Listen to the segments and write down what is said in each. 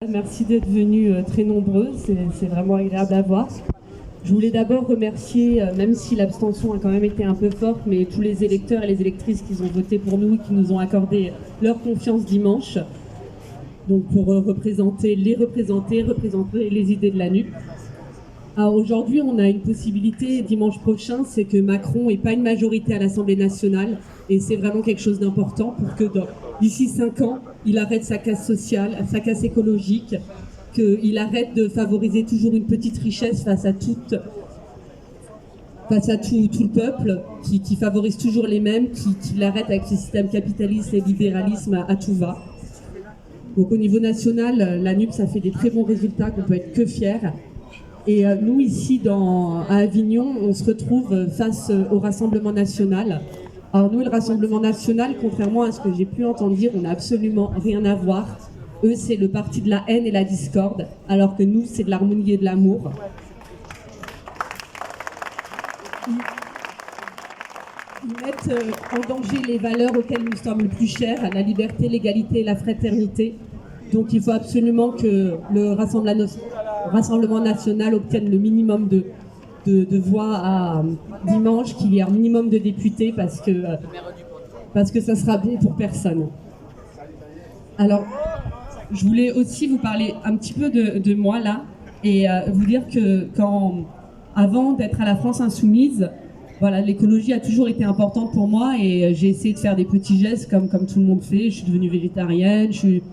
Merci d'être venus très nombreux, c'est vraiment agréable à voir. Je voulais d'abord remercier, même si l'abstention a quand même été un peu forte, mais tous les électeurs et les électrices qui ont voté pour nous, qui nous ont accordé leur confiance dimanche, donc pour représenter les idées de la NUP. Alors aujourd'hui, on a une possibilité dimanche prochain, c'est que Macron n'ait pas une majorité à l'Assemblée nationale, et c'est vraiment quelque chose d'important pour que d'ici 5 ans, il arrête sa casse sociale, sa casse écologique, qu'il arrête de favoriser toujours une petite richesse face à tout le peuple, qui favorise toujours les mêmes, qui arrête avec ce système capitaliste et libéralisme à tout va. Donc au niveau national, la NUP, ça fait des très bons résultats qu'on peut être que fiers. Et nous, ici, à Avignon, on se retrouve face au Rassemblement national. Alors nous, le Rassemblement national, contrairement à ce que j'ai pu entendre dire, on n'a absolument rien à voir. Eux, c'est le parti de la haine et la discorde, alors que nous, c'est de l'harmonie et de l'amour. Ils mettent en danger les valeurs auxquelles nous sommes le plus chers, la liberté, l'égalité et la fraternité. Donc il faut absolument que le Rassemblement national obtienne le minimum de voix à dimanche, qu'il y ait un minimum de députés, parce que ça sera bon pour personne. Alors, je voulais aussi vous parler un petit peu de moi là, et vous dire que avant d'être à la France Insoumise, voilà, l'écologie a toujours été importante pour moi, et j'ai essayé de faire des petits gestes comme tout le monde fait. Je suis devenue végétarienne, j'ai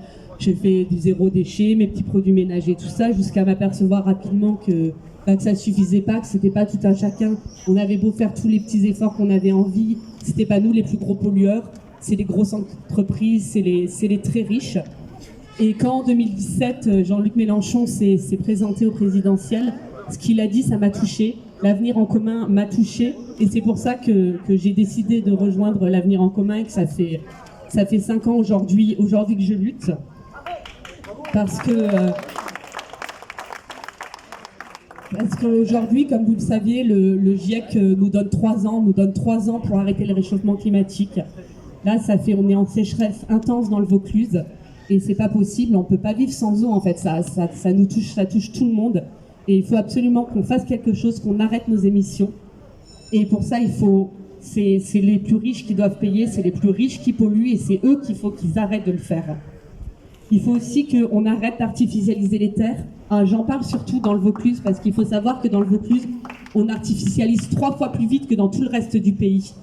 fait du zéro déchet, mes petits produits ménagers, tout ça, jusqu'à m'apercevoir rapidement que ça suffisait pas, que c'était pas tout un chacun. On avait beau faire tous les petits efforts qu'on avait envie, c'était pas nous les plus gros pollueurs, c'est les grosses entreprises, c'est les très riches. Et quand en 2017, Jean-Luc Mélenchon s'est présenté au présidentiel, ce qu'il a dit, ça m'a touchée. L'avenir en commun m'a touchée, et c'est pour ça que j'ai décidé de rejoindre l'avenir en commun, et que ça fait 5 ans aujourd'hui que je lutte. Parce qu'aujourd'hui, comme vous le saviez, le GIEC nous donne 3 ans pour arrêter le réchauffement climatique. Là, on est en sécheresse intense dans le Vaucluse, et c'est pas possible, on peut pas vivre sans eau en fait, ça nous touche, ça touche tout le monde, et il faut absolument qu'on fasse quelque chose, qu'on arrête nos émissions. Et pour ça, c'est les plus riches qui doivent payer, c'est les plus riches qui polluent, et c'est eux qu'il faut qu'ils arrêtent de le faire. Il faut aussi qu'on arrête d'artificialiser les terres. J'en parle surtout dans le Vaucluse, parce qu'il faut savoir que dans le Vaucluse, on artificialise 3 fois plus vite que dans tout le reste du pays.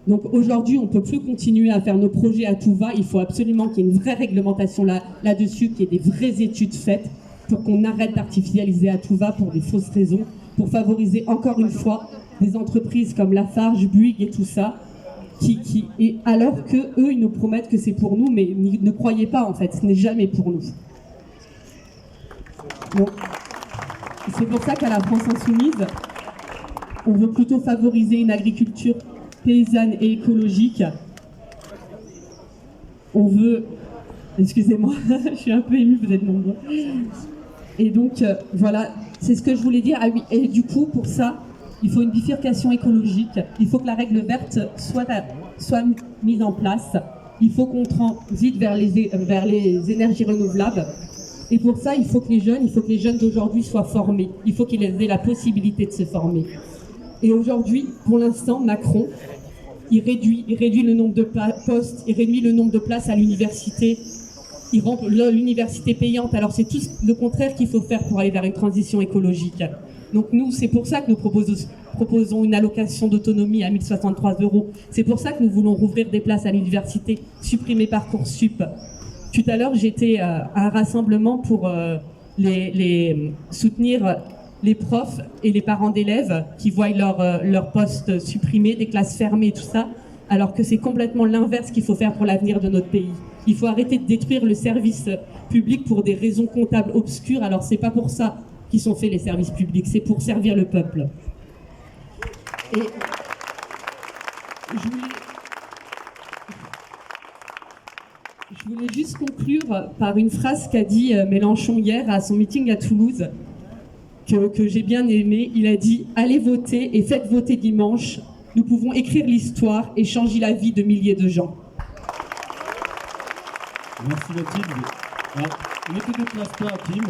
Donc aujourd'hui, on ne peut plus continuer à faire nos projets à tout va. Il faut absolument qu'il y ait une vraie réglementation là-dessus, qu'il y ait des vraies études faites pour qu'on arrête d'artificialiser à tout va pour des fausses raisons, pour favoriser encore une fois des entreprises comme Lafarge, Bouygues et tout ça, et alors qu'eux, ils nous promettent que c'est pour nous, mais ne croyez pas en fait, ce n'est jamais pour nous. Bon. C'est pour ça qu'à la France Insoumise, on veut plutôt favoriser une agriculture paysanne et écologique. On veut... Excusez-moi, je suis un peu émue, vous êtes nombreux. Et donc, voilà, c'est ce que je voulais dire. Ah oui, et du coup, pour ça, il faut une bifurcation écologique. Il faut que la règle verte soit mise en place. Il faut qu'on transite vers les énergies renouvelables. Et pour ça, il faut que les jeunes d'aujourd'hui soient formés. Il faut qu'ils aient la possibilité de se former. Et aujourd'hui, pour l'instant, Macron, il réduit le nombre de postes, il réduit le nombre de places à l'université, il rend l'université payante. Alors c'est tout le contraire qu'il faut faire pour aller vers une transition écologique. Donc nous, c'est pour ça que nous proposons une allocation d'autonomie à 1 063 €. C'est pour ça que nous voulons rouvrir des places à l'université, supprimer Parcoursup. Tout à l'heure, j'étais à un rassemblement pour soutenir les profs et les parents d'élèves qui voient leur poste supprimé, des classes fermées, tout ça, alors que c'est complètement l'inverse qu'il faut faire pour l'avenir de notre pays. Il faut arrêter de détruire le service public pour des raisons comptables obscures. Alors c'est pas pour ça qu'ils sont faits les services publics, c'est pour servir le peuple. Et je voulais juste conclure par une phrase qu'a dit Mélenchon hier à son meeting à Toulouse, que j'ai bien aimé. Il a dit « Allez voter et faites voter dimanche. Nous pouvons écrire l'histoire et changer la vie de milliers de gens. » Merci Mathilde. Ne te déplace pas, Kim.